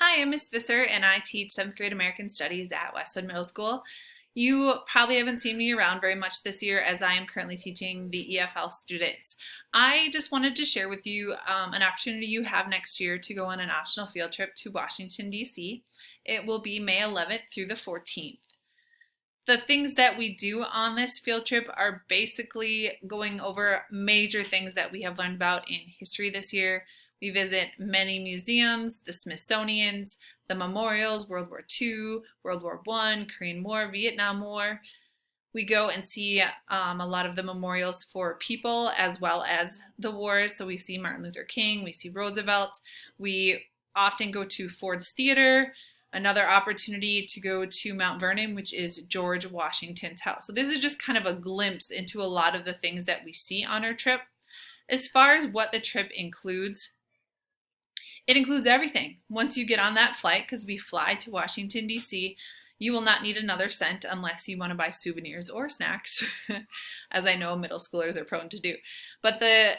Hi, I'm Miss Visser and I teach 7th grade American Studies at Westwood Middle School. You probably haven't seen me around very much this year as I am currently teaching the EFL students. I just wanted to share with you an opportunity you have next year to go on an optional field trip to Washington, D.C. It will be May 11th through the 14th. The things that we do on this field trip are basically going over major things that we have learned about in history this year. We visit many museums, the Smithsonian's, the memorials, World War II, World War I, Korean War, Vietnam War. We go and see a lot of the memorials for people as well as the wars. So we see Martin Luther King, we see Roosevelt. We often go to Ford's Theater, another opportunity to go to Mount Vernon, which is George Washington's house. So this is just kind of a glimpse into a lot of the things that we see on our trip. As far as what the trip includes, it includes everything. Once you get on that flight, because we fly to Washington, D.C., you will not need another cent unless you want to buy souvenirs or snacks, as I know middle schoolers are prone to do. But the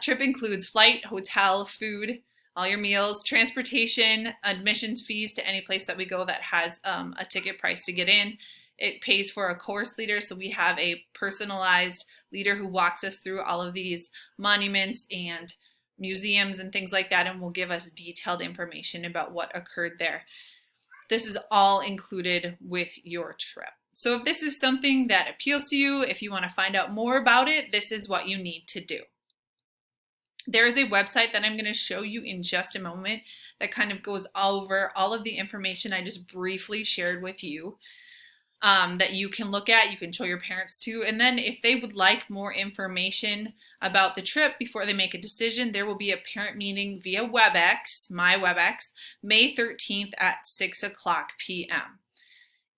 trip includes flight, hotel, food, all your meals, transportation, admissions fees to any place that we go that has a ticket price to get in. It pays for a course leader, so we have a personalized leader who walks us through all of these monuments and museums and things like that and will give us detailed information about what occurred there. This is all included with your trip. So if this is something that appeals to you, if you want to find out more about it, this is what you need to do. There is a website that I'm going to show you in just a moment that kind of goes over all of the information I just briefly shared with you that you can look at, you can show your parents too. And then if they would like more information about the trip before they make a decision, there will be a parent meeting via WebEx, my WebEx, May 13th at 6:00 p.m.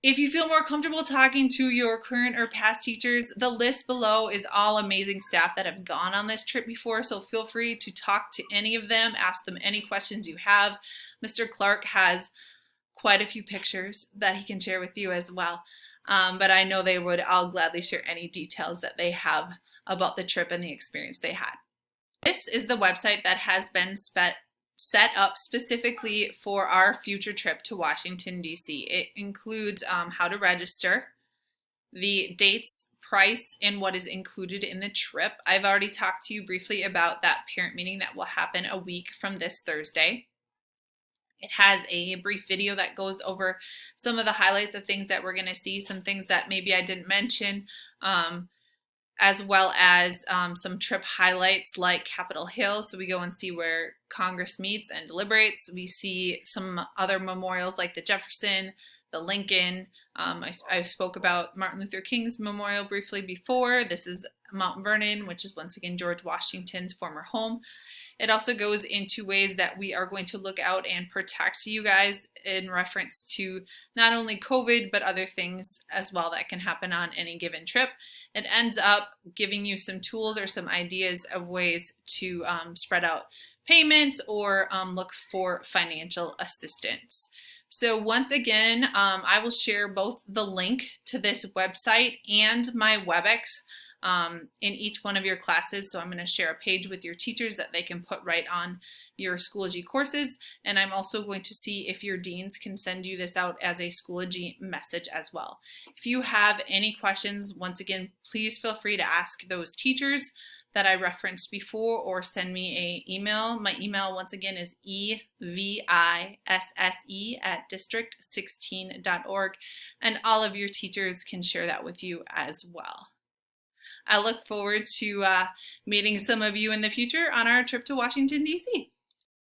If you feel more comfortable talking to your current or past teachers, the list below is all amazing staff that have gone on this trip before, so feel free to talk to any of them, ask them any questions you have. Mr. Clark has quite a few pictures that he can share with you as well, but I know they would all gladly share any details that they have about the trip and the experience they had. This is the website that has been set up specifically for our future trip to Washington, D.C. It includes how to register, the dates, price, and what is included in the trip. I've already talked to you briefly about that parent meeting that will happen a week from this Thursday. It has a brief video that goes over some of the highlights of things that we're going to see, some things that maybe I didn't mention, as well as some trip highlights like Capitol Hill. So we go and see where Congress meets and deliberates. We see some other memorials like the Jefferson, the Lincoln. I spoke about Martin Luther King's memorial briefly before. This is Mount Vernon, which is once again George Washington's former home. It also goes into ways that we are going to look out and protect you guys in reference to not only COVID, but other things as well that can happen on any given trip. It ends up giving you some tools or some ideas of ways to spread out payments or look for financial assistance. So once again, I will share both the link to this website and my WebEx in each one of your classes. So I'm going to share a page with your teachers that they can put right on your Schoology courses. And I'm also going to see if your deans can send you this out as a Schoology message as well. If you have any questions, once again, please feel free to ask those teachers that I referenced before or send me an email. My email once again is evisse@district16.org, and all of your teachers can share that with you as well. I look forward to meeting some of you in the future on our trip to Washington, D.C.